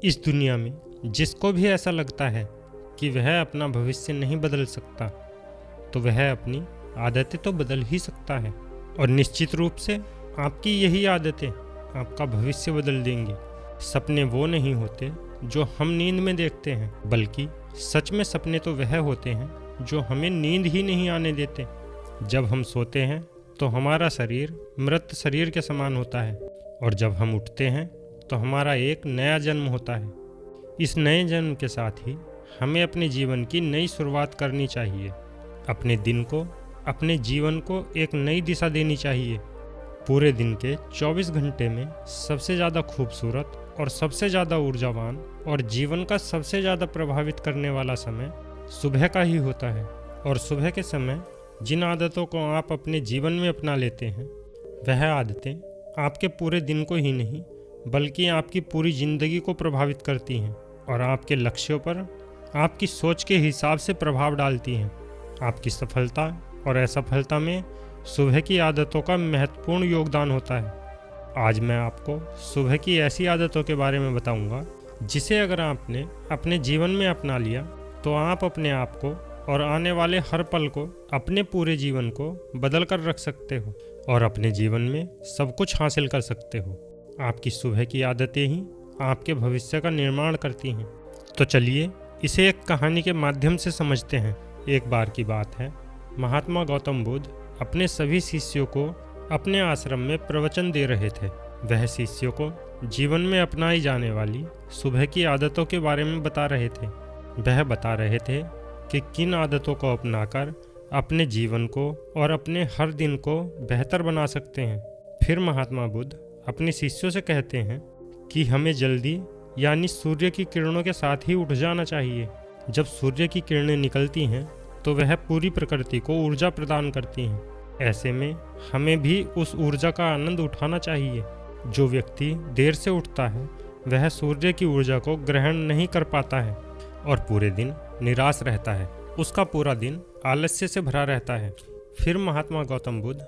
इस दुनिया में जिसको भी ऐसा लगता है कि वह अपना भविष्य नहीं बदल सकता, तो वह अपनी आदतें तो बदल ही सकता है। और निश्चित रूप से आपकी यही आदतें आपका भविष्य बदल देंगी। सपने वो नहीं होते जो हम नींद में देखते हैं, बल्कि सच में सपने तो वह होते हैं जो हमें नींद ही नहीं आने देते। जब हम सोते हैं तो हमारा शरीर मृत शरीर के समान होता है, और जब हम उठते हैं तो हमारा एक नया जन्म होता है। इस नए जन्म के साथ ही हमें अपने जीवन की नई शुरुआत करनी चाहिए। अपने दिन को, अपने जीवन को एक नई दिशा देनी चाहिए। पूरे दिन के 24 घंटे में सबसे ज़्यादा खूबसूरत और सबसे ज़्यादा ऊर्जावान और जीवन का सबसे ज़्यादा प्रभावित करने वाला समय सुबह का ही होता है। और सुबह के समय जिन आदतों को आप अपने जीवन में अपना लेते हैं, वह आदतें आपके पूरे दिन को ही नहीं बल्कि आपकी पूरी ज़िंदगी को प्रभावित करती हैं और आपके लक्ष्यों पर आपकी सोच के हिसाब से प्रभाव डालती हैं। आपकी सफलता और असफलता में सुबह की आदतों का महत्वपूर्ण योगदान होता है। आज मैं आपको सुबह की ऐसी आदतों के बारे में बताऊंगा जिसे अगर आपने अपने जीवन में अपना लिया तो आप अपने आप को और आने वाले हर पल को, अपने पूरे जीवन को बदल कर रख सकते हो और अपने जीवन में सब कुछ हासिल कर सकते हो। आपकी सुबह की आदतें ही आपके भविष्य का निर्माण करती हैं। तो चलिए इसे एक कहानी के माध्यम से समझते हैं। एक बार की बात है, महात्मा गौतम बुद्ध अपने सभी शिष्यों को अपने आश्रम में प्रवचन दे रहे थे। वह शिष्यों को जीवन में अपनाई जाने वाली सुबह की आदतों के बारे में बता रहे थे। वह बता रहे थे कि किन आदतों को अपनाकर अपने जीवन को और अपने हर दिन को बेहतर बना सकते हैं। फिर महात्मा बुद्ध अपने शिष्यों से कहते हैं कि हमें जल्दी यानी सूर्य की किरणों के साथ ही उठ जाना चाहिए। जब सूर्य की किरणें निकलती हैं तो वह पूरी प्रकृति को ऊर्जा प्रदान करती हैं। ऐसे में हमें भी उस ऊर्जा का आनंद उठाना चाहिए। जो व्यक्ति देर से उठता है वह सूर्य की ऊर्जा को ग्रहण नहीं कर पाता है और पूरे दिन निराश रहता है। उसका पूरा दिन आलस्य से भरा रहता है। फिर महात्मा गौतम बुद्ध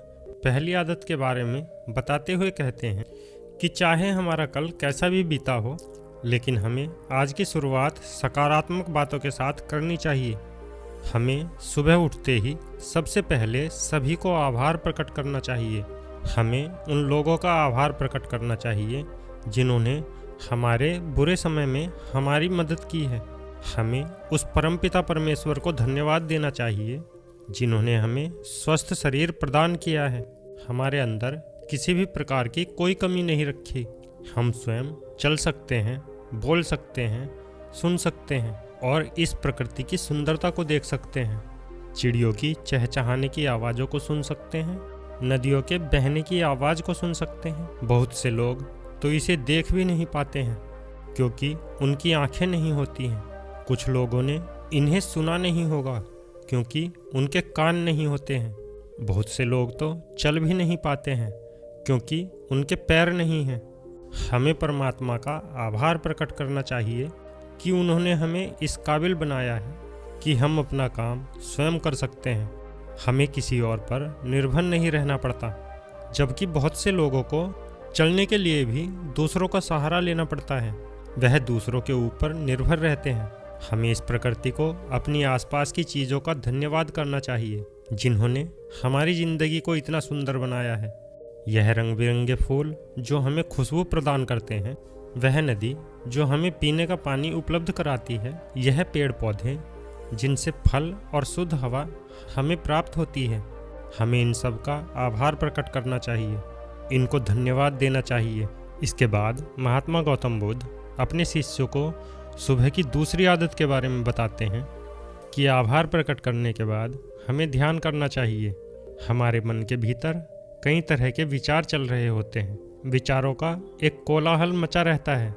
पहली आदत के बारे में बताते हुए कहते हैं कि चाहे हमारा कल कैसा भी बीता हो, लेकिन हमें आज की शुरुआत सकारात्मक बातों के साथ करनी चाहिए। हमें सुबह उठते ही सबसे पहले सभी को आभार प्रकट करना चाहिए। हमें उन लोगों का आभार प्रकट करना चाहिए जिन्होंने हमारे बुरे समय में हमारी मदद की है। हमें उस परमपिता परमेश्वर को धन्यवाद देना चाहिए जिन्होंने हमें स्वस्थ शरीर प्रदान किया है। हमारे अंदर किसी भी प्रकार की कोई कमी नहीं रखी। हम स्वयं चल सकते हैं, बोल सकते हैं, सुन सकते हैं और इस प्रकृति की सुंदरता को देख सकते हैं। चिड़ियों की चहचहाने की आवाज़ों को सुन सकते हैं, नदियों के बहने की आवाज़ को सुन सकते हैं। बहुत से लोग तो इसे देख भी नहीं पाते हैं क्योंकि उनकी आंखें नहीं होती हैं। कुछ लोगों ने इन्हें सुना नहीं होगा क्योंकि उनके कान नहीं होते हैं। बहुत से लोग तो चल भी नहीं पाते हैं क्योंकि उनके पैर नहीं हैं। हमें परमात्मा का आभार प्रकट करना चाहिए कि उन्होंने हमें इस काबिल बनाया है कि हम अपना काम स्वयं कर सकते हैं। हमें किसी और पर निर्भर नहीं रहना पड़ता, जबकि बहुत से लोगों को चलने के लिए भी दूसरों का सहारा लेना पड़ता है। वह दूसरों के ऊपर निर्भर रहते हैं। हमें इस प्रकृति को, अपनी आसपास की चीज़ों का धन्यवाद करना चाहिए जिन्होंने हमारी ज़िंदगी को इतना सुंदर बनाया है। यह रंग बिरंगे फूल जो हमें खुशबू प्रदान करते हैं, वह नदी जो हमें पीने का पानी उपलब्ध कराती है, यह पेड़ पौधे जिनसे फल और शुद्ध हवा हमें प्राप्त होती है। हमें इन सब का आभार प्रकट करना चाहिए, इनको धन्यवाद देना चाहिए। इसके बाद महात्मा गौतम बुद्ध अपने शिष्यों को सुबह की दूसरी आदत के बारे में बताते हैं कि आभार प्रकट करने के बाद हमें ध्यान करना चाहिए। हमारे मन के भीतर कई तरह के विचार चल रहे होते हैं। विचारों का एक कोलाहल मचा रहता है।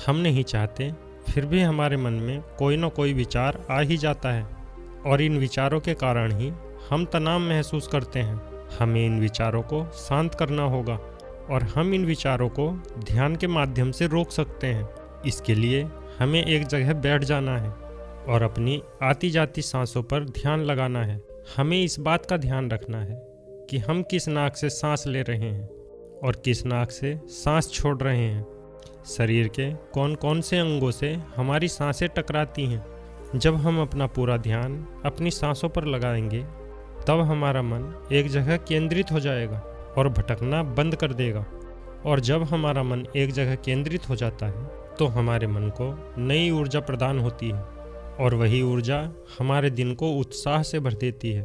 हम नहीं चाहते, फिर भी हमारे मन में कोई न कोई विचार आ ही जाता है और इन विचारों के कारण ही हम तनाव महसूस करते हैं। हमें इन विचारों को शांत करना होगा और हम इन विचारों को ध्यान के माध्यम से रोक सकते हैं। इसके लिए हमें एक जगह बैठ जाना है और अपनी आती जाती सांसों पर ध्यान लगाना है। हमें इस बात का ध्यान रखना है कि हम किस नाक से सांस ले रहे हैं और किस नाक से सांस छोड़ रहे हैं। शरीर के कौन कौन से अंगों से हमारी सांसें टकराती हैं। जब हम अपना पूरा ध्यान अपनी सांसों पर लगाएंगे तब हमारा मन एक जगह केंद्रित हो जाएगा और भटकना बंद कर देगा। और जब हमारा मन एक जगह केंद्रित हो जाता है तो हमारे मन को नई ऊर्जा प्रदान होती है और वही ऊर्जा हमारे दिन को उत्साह से भर देती है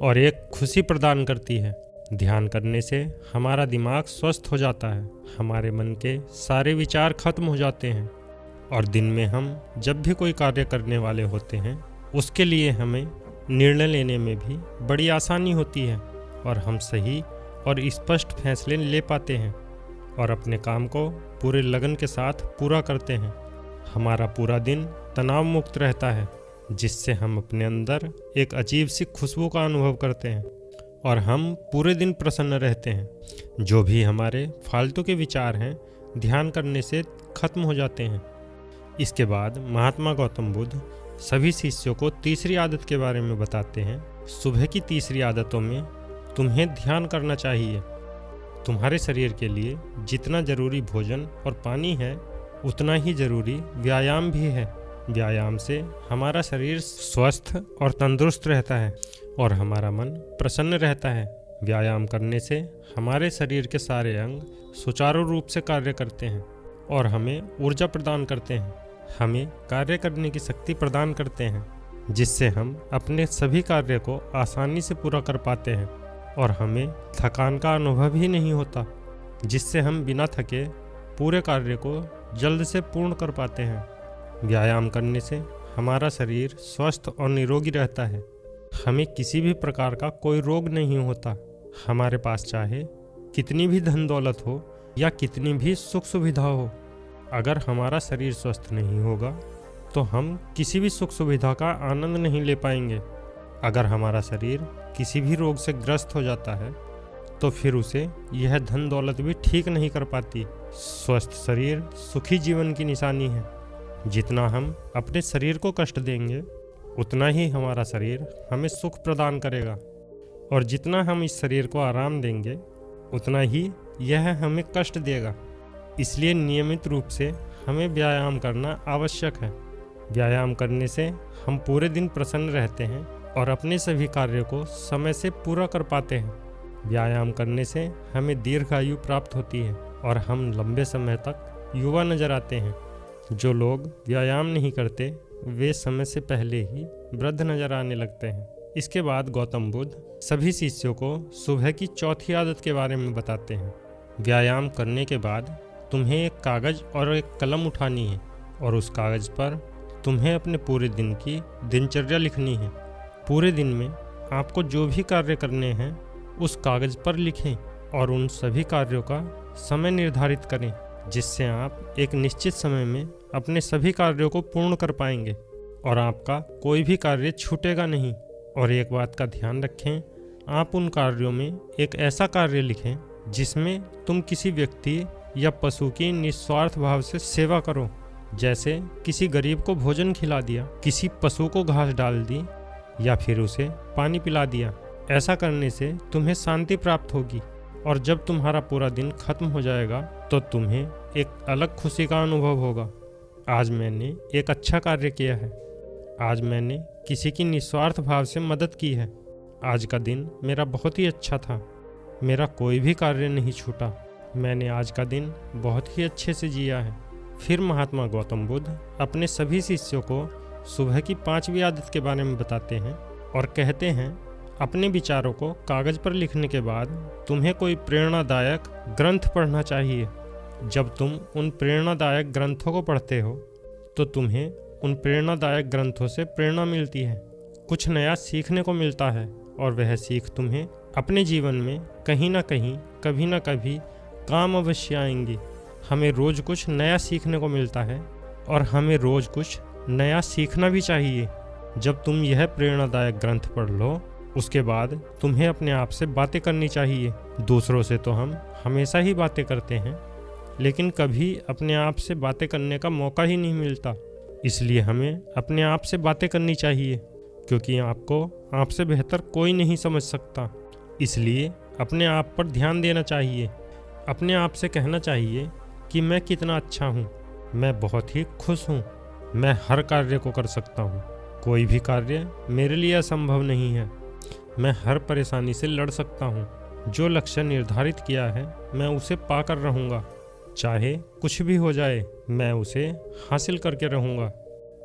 और एक खुशी प्रदान करती है। ध्यान करने से हमारा दिमाग स्वस्थ हो जाता है, हमारे मन के सारे विचार खत्म हो जाते हैं और दिन में हम जब भी कोई कार्य करने वाले होते हैं उसके लिए हमें निर्णय लेने में भी बड़ी आसानी होती है और हम सही और स्पष्ट फैसले ले पाते हैं और अपने काम को पूरे लगन के साथ पूरा करते हैं। हमारा पूरा दिन तनाव मुक्त रहता है जिससे हम अपने अंदर एक अजीब सी खुशबू का अनुभव करते हैं और हम पूरे दिन प्रसन्न रहते हैं। जो भी हमारे फालतू के विचार हैं ध्यान करने से खत्म हो जाते हैं। इसके बाद महात्मा गौतम बुद्ध सभी शिष्यों को तीसरी आदत के बारे में बताते हैं। सुबह की तीसरी आदतों में तुम्हें ध्यान करना चाहिए। तुम्हारे शरीर के लिए जितना जरूरी भोजन और पानी है उतना ही जरूरी व्यायाम भी है। व्यायाम से हमारा शरीर स्वस्थ और तंदुरुस्त रहता है और हमारा मन प्रसन्न रहता है। व्यायाम करने से हमारे शरीर के सारे अंग सुचारू रूप से कार्य करते हैं और हमें ऊर्जा प्रदान करते हैं, हमें कार्य करने की शक्ति प्रदान करते हैं जिससे हम अपने सभी कार्य को आसानी से पूरा कर पाते हैं और हमें थकान का अनुभव ही नहीं होता जिससे हम बिना थके पूरे कार्य को जल्द से पूर्ण कर पाते हैं। व्यायाम करने से हमारा शरीर स्वस्थ और निरोगी रहता है। हमें किसी भी प्रकार का कोई रोग नहीं होता। हमारे पास चाहे कितनी भी धन दौलत हो या कितनी भी सुख सुविधा हो, अगर हमारा शरीर स्वस्थ नहीं होगा तो हम किसी भी सुख सुविधा का आनंद नहीं ले पाएंगे। अगर हमारा शरीर किसी भी रोग से ग्रस्त हो जाता है तो फिर उसे यह धन दौलत भी ठीक नहीं कर पाती। स्वस्थ शरीर सुखी जीवन की निशानी है। जितना हम अपने शरीर को कष्ट देंगे उतना ही हमारा शरीर हमें सुख प्रदान करेगा और जितना हम इस शरीर को आराम देंगे उतना ही यह हमें कष्ट देगा। इसलिए नियमित रूप से हमें व्यायाम करना आवश्यक है। व्यायाम करने से हम पूरे दिन प्रसन्न रहते हैं और अपने सभी कार्यों को समय से पूरा कर पाते हैं। व्यायाम करने से हमें दीर्घायु प्राप्त होती है और हम लंबे समय तक युवा नजर आते हैं। जो लोग व्यायाम नहीं करते वे समय से पहले ही वृद्ध नजर आने लगते हैं। इसके बाद गौतम बुद्ध सभी शिष्यों को सुबह की चौथी आदत के बारे में बताते हैं। व्यायाम करने के बाद तुम्हें एक कागज़ और एक कलम उठानी है और उस कागज़ पर तुम्हें अपने पूरे दिन की दिनचर्या लिखनी है। पूरे दिन में आपको जो भी कार्य करने हैं उस कागज़ पर लिखें और उन सभी कार्यों का समय निर्धारित करें जिससे आप एक निश्चित समय में अपने सभी कार्यों को पूर्ण कर पाएंगे और आपका कोई भी कार्य छूटेगा नहीं। और एक बात का ध्यान रखें, आप उन कार्यों में एक ऐसा कार्य लिखें जिसमें तुम किसी व्यक्ति या पशु की निस्वार्थ भाव से सेवा करो। जैसे किसी गरीब को भोजन खिला दिया, किसी पशु को घास डाल दी या फिर उसे पानी पिला दिया। ऐसा करने से तुम्हें शांति प्राप्त होगी और जब तुम्हारा पूरा दिन खत्म हो जाएगा तो तुम्हें एक अलग खुशी का अनुभव होगा। आज मैंने एक अच्छा कार्य किया है, आज मैंने किसी की निस्वार्थ भाव से मदद की है, आज का दिन मेरा बहुत ही अच्छा था, मेरा कोई भी कार्य नहीं छूटा, मैंने आज का दिन बहुत ही अच्छे से जिया है। फिर महात्मा गौतम बुद्ध अपने सभी शिष्यों को सुबह की 5वीं आदत के बारे में बताते हैं और कहते हैं, अपने विचारों को कागज़ पर लिखने के बाद तुम्हें कोई प्रेरणादायक ग्रंथ पढ़ना चाहिए। जब तुम उन प्रेरणादायक ग्रंथों को पढ़ते हो तो तुम्हें उन प्रेरणादायक ग्रंथों से प्रेरणा मिलती है, कुछ नया सीखने को मिलता है और वह सीख तुम्हें अपने जीवन में कहीं ना कहीं कभी ना कभी काम अवश्य आएंगी। हमें रोज़ कुछ नया सीखने को मिलता है और हमें रोज़ कुछ नया सीखना भी चाहिए। जब तुम यह प्रेरणादायक ग्रंथ पढ़ लो उसके बाद तुम्हें अपने आप से बातें करनी चाहिए। दूसरों से तो हम हमेशा ही बातें करते हैं लेकिन कभी अपने आप से बातें करने का मौका ही नहीं मिलता। इसलिए हमें अपने आप से बातें करनी चाहिए क्योंकि आपको आपसे बेहतर कोई नहीं समझ सकता। इसलिए अपने आप पर ध्यान देना चाहिए। अपने आप से कहना चाहिए कि मैं कितना अच्छा हूँ, मैं बहुत ही खुश हूँ, मैं हर कार्य को कर सकता हूँ, कोई भी कार्य मेरे लिए असंभव नहीं है, मैं हर परेशानी से लड़ सकता हूँ, जो लक्ष्य निर्धारित किया है मैं उसे पाकर रहूँगा, चाहे कुछ भी हो जाए मैं उसे हासिल करके रहूँगा,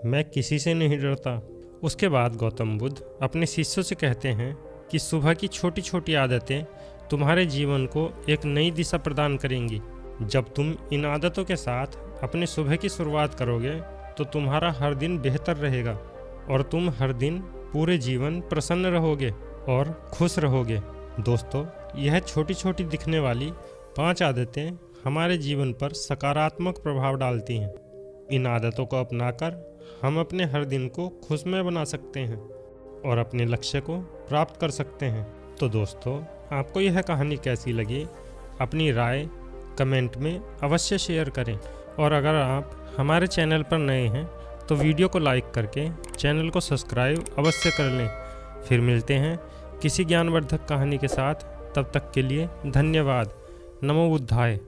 मैं किसी से नहीं डरता। उसके बाद गौतम बुद्ध अपने शिष्यों से कहते हैं कि सुबह की छोटी छोटी आदतें तुम्हारे जीवन को एक नई दिशा प्रदान करेंगी। जब तुम इन आदतों के साथ अपने सुबह की शुरुआत करोगे तो तुम्हारा हर दिन बेहतर रहेगा और तुम हर दिन पूरे जीवन प्रसन्न रहोगे और खुश रहोगे। दोस्तों, यह छोटी छोटी दिखने वाली 5 आदतें हमारे जीवन पर सकारात्मक प्रभाव डालती हैं। इन आदतों को अपनाकर हम अपने हर दिन को खुशमय बना सकते हैं और अपने लक्ष्य को प्राप्त कर सकते हैं। तो दोस्तों, आपको यह कहानी कैसी लगी? अपनी राय कमेंट में अवश्य शेयर करें और अगर आप हमारे चैनल पर नए हैं तो वीडियो को लाइक करके चैनल को सब्सक्राइब अवश्य कर लें। फिर मिलते हैं किसी ज्ञानवर्धक कहानी के साथ। तब तक के लिए धन्यवाद। नमो बुद्धाय।